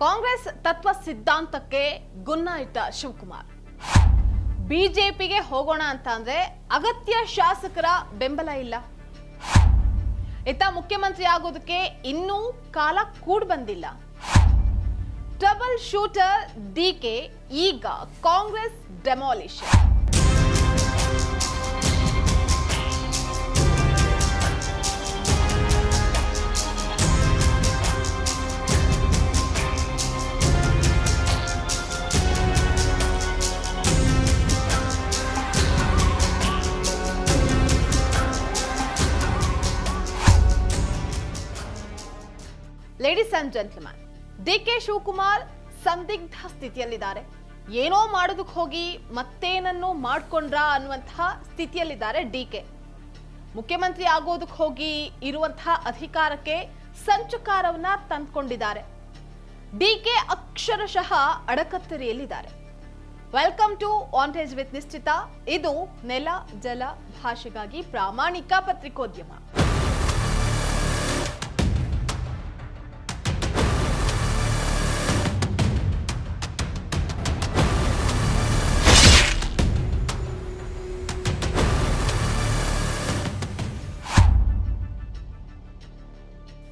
ಕಾಂಗ್ರೆಸ್ ತತ್ವ ಸಿದ್ಧಾಂತಕ್ಕೆ ಗುನ್ನ ಇಟ್ಟ ಶಿವಕುಮಾರ್. ಬಿಜೆಪಿಗೆ ಹೋಗೋಣ ಅಂತ ಅಂದ್ರೆ ಅಗತ್ಯ ಶಾಸಕರ ಬೆಂಬಲ ಇಲ್ಲ. ಇತ್ತ ಮುಖ್ಯಮಂತ್ರಿ ಆಗೋದಕ್ಕೆ ಇನ್ನೂ ಕಾಲ ಕೂಡ್ ಬಂದಿಲ್ಲ. ಟ್ರಬಲ್ ಶೂಟರ್ ಡಿಕೆ ಈಗ Congress demolition. Ladies and gentleman, DK Shivakumar ಸಂದಿಗ್ಧ ಸ್ಥಿತಿಯಲ್ಲಿದ್ದಾರೆ. ಏನೋ ಮಾಡೋದಕ್ಕೆ ಹೋಗಿ ಮತ್ತೇನನ್ನು ಮಾಡ್ಕೊಂಡ್ರ ಅನ್ನುವಂತಹ ಸ್ಥಿತಿಯಲ್ಲಿದ್ದಾರೆ ಡಿಕೆ. ಮುಖ್ಯಮಂತ್ರಿ ಆಗೋದಕ್ಕೆ ಹೋಗಿ ಇರುವಂತಹ ಅಧಿಕಾರಕ್ಕೆ ಸಂಚುಕಾರವನ್ನ ತಂದುಕೊಂಡಿದ್ದಾರೆ. ಡಿಕೆ ಅಕ್ಷರಶಃ ಅಡಕತ್ತರಿಯಲ್ಲಿದ್ದಾರೆ. ವೆಲ್ಕಮ್ ಟು ಆನ್ಟೇಜ್ ವಿತ್ ನಿಶ್ಚಿತ. ಇದು ನೆಲ ಜಲ ಭಾಷೆಗಾಗಿ ಪ್ರಾಮಾಣಿಕ ಪತ್ರಿಕೋದ್ಯಮ.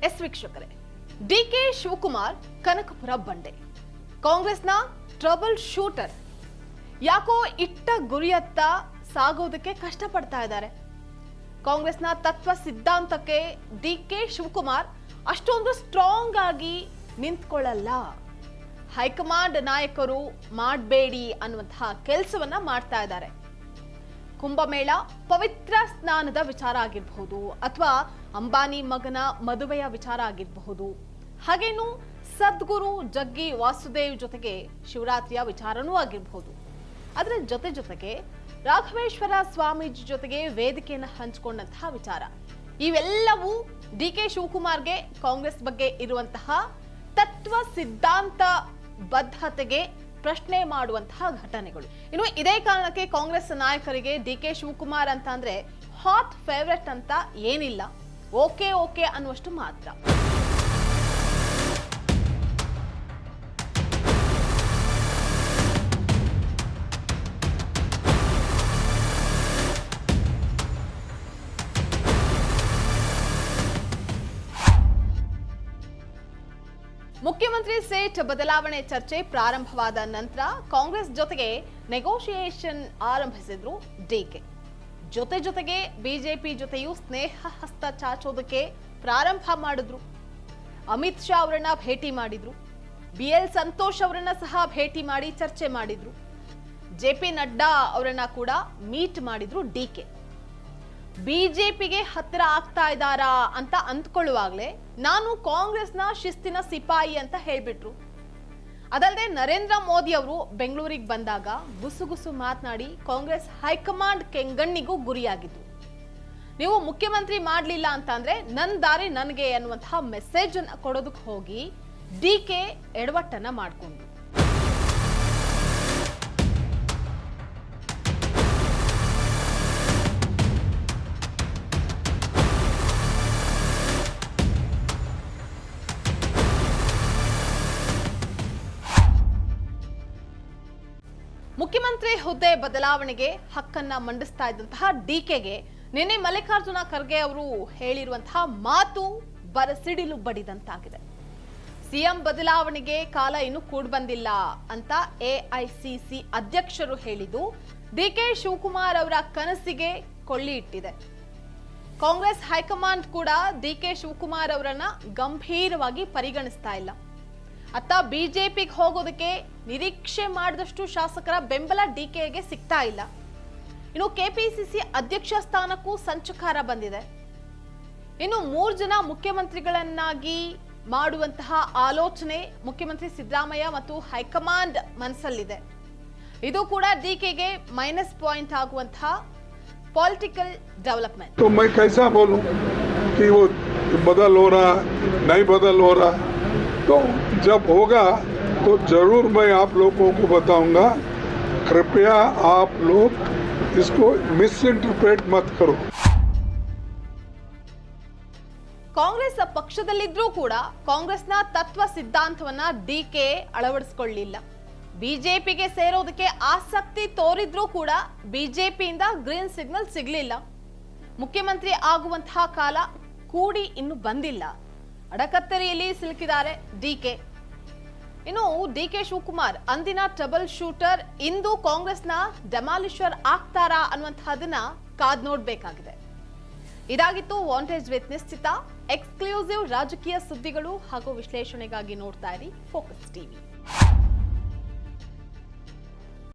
ಎಸ್ ವೀಕ್ಷಕರೇ, ಡಿಕೆ ಶಿವಕುಮಾರ್ ಕನಕಪುರ ಬಂಡೆ, ಕಾಂಗ್ರೆಸ್ನ ಟ್ರಬಲ್ ಶೂಟರ್. ಯಾಕೋ ಇಟ್ಟ ಗುರಿಯತ್ತ ಸಾಗೋದಕ್ಕೆ ಕಷ್ಟಪಡ್ತಾ ಇದ್ದಾರೆ. ಕಾಂಗ್ರೆಸ್ನ ತತ್ವ ಸಿದ್ಧಾಂತಕ್ಕೆ ಡಿಕೆ ಶಿವಕುಮಾರ್ ಅಷ್ಟೊಂದು ಸ್ಟ್ರಾಂಗ್ ಆಗಿ ನಿಂತ್ಕೊಳ್ಳಲ್ಲ. ಹೈಕಮಾಂಡ್ ನಾಯಕರು ಮಾಡಬೇಡಿ ಅನ್ನುವಂತಹ ಕೆಲಸವನ್ನ ಮಾಡ್ತಾ ಇದ್ದಾರೆ. ಕುಂಭಮೇಳ, ಪವಿತ್ರ ಸ್ನಾನದ ವಿಚಾರ ಆಗಿರಬಹುದು, ಅಥವಾ ಅಂಬಾನಿ ಮಗನ ಮದುವೆಯ ವಿಚಾರ ಆಗಿರಬಹುದು, ಹಾಗೇನು ಸದ್ಗುರು ಜಗ್ಗಿ ವಾಸುದೇವ್ ಜೊತೆಗೆ ಶಿವರಾತ್ರಿಯ ವಿಚಾರನೂ ಆಗಿರಬಹುದು. ಅದರ ಜೊತೆಗೆ ರಾಘವೇಶ್ವರ ಸ್ವಾಮೀಜಿ ಜೊತೆಗೆ ವೇದಿಕೆಯನ್ನು ಹಂಚಿಕೊಂಡಂತಹ ವಿಚಾರ, ಇವೆಲ್ಲವೂ ಡಿಕೆ ಶಿವಕುಮಾರ್ಗೆ ಕಾಂಗ್ರೆಸ್ ಬಗ್ಗೆ ಇರುವಂತಹ ತತ್ವ ಸಿದ್ಧಾಂತ ಬದ್ಧತೆಗೆ ಪ್ರಶ್ನೆ ಮಾಡುವಂತಹ ಘಟನೆಗಳು. ಇನ್ನು ಇದೇ ಕಾರಣಕ್ಕೆ ಕಾಂಗ್ರೆಸ್ ನಾಯಕರಿಗೆ ಡಿಕೆ ಶಿವಕುಮಾರ್ ಅಂತ ಅಂದ್ರೆ ಹಾಟ್ ಫೇವರೆಟ್ ಅಂತ ಏನಿಲ್ಲ, ಓಕೆ ಅನ್ನುವಷ್ಟು ಮಾತ್ರ. ಮುಖ್ಯಮಂತ್ರಿ ಸೀಟ್ ಬದಲಾವಣೆ ಚರ್ಚೆ ಪ್ರಾರಂಭವಾದ ನಂತರ ಕಾಂಗ್ರೆಸ್ ಜೊತೆಗೆ ನೆಗೋಷಿಯೇಷನ್ ಆರಂಭಿಸಿದ್ರು ಡಿಕೆ. ಜೊತೆಗೆ ಬಿಜೆಪಿ ಜೊತೆಯೂ ಸ್ನೇಹ ಹಸ್ತ ಚಾಚೋದಕ್ಕೆ ಪ್ರಾರಂಭ ಮಾಡಿದ್ರು. ಅಮಿತ್ ಶಾ ಅವರನ್ನ ಭೇಟಿ ಮಾಡಿದ್ರು. BL ಸಂತೋಷ್ ಅವರನ್ನ ಸಹ ಭೇಟಿ ಮಾಡಿ ಚರ್ಚೆ ಮಾಡಿದ್ರು. JP ನಡ್ಡಾ ಅವರನ್ನ ಕೂಡ ಮೀಟ್ ಮಾಡಿದ್ರು ಡಿಕೆ. ಬಿಜೆಪಿಗೆ ಹತ್ತಿರ ಆಗ್ತಾ ಇದ್ದಾರಾ ಅಂತ ಅಂದ್ಕೊಳ್ಳುವಾಗ್ಲೇ ನಾನು ಕಾಂಗ್ರೆಸ್ನ ಶಿಸ್ತಿನ ಸಿಪಾಯಿ ಅಂತ ಹೇಳ್ಬಿಟ್ರು. ಅದಲ್ಲದೆ ನರೇಂದ್ರ ಮೋದಿ ಅವರು ಬೆಂಗಳೂರಿಗೆ ಬಂದಾಗ ಗುಸುಗುಸು ಮಾತನಾಡಿ ಕಾಂಗ್ರೆಸ್ ಹೈಕಮಾಂಡ್ ಕೆಂಗಣ್ಣಿಗೂ ಗುರಿಯಾಗಿದ್ರು. ನೀವು ಮುಖ್ಯಮಂತ್ರಿ ಮಾಡಲಿಲ್ಲ ಅಂತಂದ್ರೆ ನನ್ನ ದಾರಿ ನನಗೆ ಅನ್ನುವಂತಹ ಮೆಸೇಜ್ ಅನ್ನ ಕೊಡೋದಕ್ಕೆ ಹೋಗಿ ಡಿಕೆ ಎಡವಟ್ಟನ್ನ ಮಾಡಿಕೊಂಡ್ರು. ಮುಖ್ಯಮಂತ್ರಿ ಹುದ್ದೆ ಬದಲಾವಣೆಗೆ ಹಕ್ಕನ್ನ ಮಂಡಿಸ್ತಾ ಇದ್ದಂತಹ ಡಿಕೆಗೆ ನಿನ್ನೆ ಮಲ್ಲಿಕಾರ್ಜುನ ಖರ್ಗೆ ಅವರು ಹೇಳಿರುವಂತಹ ಮಾತು ಬರಸಿಡಿಲು ಬಡಿದಂತಾಗಿದೆ. ಸಿಎಂ ಬದಲಾವಣೆಗೆ ಕಾಲ ಇನ್ನೂ ಕೂಡ್ ಬಂದಿಲ್ಲ ಅಂತ AICC ಅಧ್ಯಕ್ಷರು ಹೇಳಿದ್ದು ಡಿಕೆ ಶಿವಕುಮಾರ್ ಅವರ ಕನಸಿಗೆ ಕೊಳ್ಳಿ ಇಟ್ಟಿದೆ. ಕಾಂಗ್ರೆಸ್ ಹೈಕಮಾಂಡ್ ಕೂಡ ಡಿಕೆ ಶಿವಕುಮಾರ್ ಅವರನ್ನ ಗಂಭೀರವಾಗಿ ಪರಿಗಣಿಸ್ತಾ ಇಲ್ಲ. ಅತ್ತ ಬಿಜೆಪಿಗೆ ಹೋಗೋದಕ್ಕೆ ನಿರೀಕ್ಷೆ ಮಾಡಿದಷ್ಟು ಶಾಸಕರ ಬೆಂಬಲ ಡಿಕೆಗೆ ಸಿಗ್ತಾ ಇಲ್ಲ. ಇನ್ನು ಕೆಪಿಸಿಸಿ ಅಧ್ಯಕ್ಷ ಸ್ಥಾನಕ್ಕೂ ಸಂಚಕಾರ ಬಂದಿದೆ. ಇನ್ನು 3 ಜನ ಮುಖ್ಯಮಂತ್ರಿಗಳನ್ನಾಗಿ ಮಾಡುವಂತಹ ಆಲೋಚನೆ ಮುಖ್ಯಮಂತ್ರಿ ಸಿದ್ದರಾಮಯ್ಯ ಮತ್ತು ಹೈಕಮಾಂಡ್ ಮನಸ್ಸಲ್ಲಿದೆ. ಇದು ಕೂಡ ಡಿಕೆಗೆ ಮೈನಸ್ ಪಾಯಿಂಟ್ ಆಗುವಂತಹ ಪೊಲಿಟಿಕಲ್ ಡೆವಲಪ್ಮೆಂಟ್. तो मैं कैसा बोलूं कि वो बदल हो रहा नहीं बदल हो रहा, तो जब होगा तो जरूर मैं आप लोगों को बताऊंगा. कृपया आप लोग इसको मिस इंटरप्रेट मत करो. ಕಾಂಗ್ರೆಸ್ ಪಕ್ಷದಲ್ಲಿದ್ರೂ ಕೂಡ ಕಾಂಗ್ರೆಸ್ನ ತತ್ವ ಸಿದ್ಧಾಂತವನ್ನ ಡಿಕೆ ಅಳವಡಿಸಿಕೊಳ್ಳಲಿಲ್ಲ. ಬಿಜೆಪಿಗೆ ಸೇರೋದಕ್ಕೆ ಆಸಕ್ತಿ ತೋರಿದ್ರೂ ಕೂಡ ಬಿಜೆಪಿಯಿಂದ ಗ್ರೀನ್ ಸಿಗ್ನಲ್ ಸಿಗ್ಲಿಲ್ಲ. ಮುಖ್ಯಮಂತ್ರಿ ಆಗುವಂತಹ ಕಾಲ ಕೂಡಿ ಇನ್ನು ಬಂದಿಲ್ಲ. ಅಡಕತ್ತರಿಯಲ್ಲಿ ಸಿಲುಕಿದ್ದಾರೆ ಡಿಕೆ. ಇನ್ನು ಡಿಕೆ ಶಿವಕುಮಾರ್ ಅಂದಿನ ಟ್ರಬಲ್ ಶೂಟರ್ ಇಂದು ಕಾಂಗ್ರೆಸ್ನ ಡೆಮಾಲಿಷರ್ ಆಗ್ತಾರಾ ಅನ್ನುವಂತಹದನ್ನ ಕಾದ್ ನೋಡ್ಬೇಕಾಗಿದೆ. ಇದಾಗಿತ್ತು ವಾಂಟೇಜ್ ವಿತ್ ನಿಶ್ಚಿತ. ಎಕ್ಸ್ಕ್ಲೂಸಿವ್ ರಾಜಕೀಯ ಸುದ್ದಿಗಳು ಹಾಗೂ ವಿಶ್ಲೇಷಣೆಗಾಗಿ ನೋಡ್ತಾ ಇರಿ ಫೋಕಸ್ ಟಿವಿ.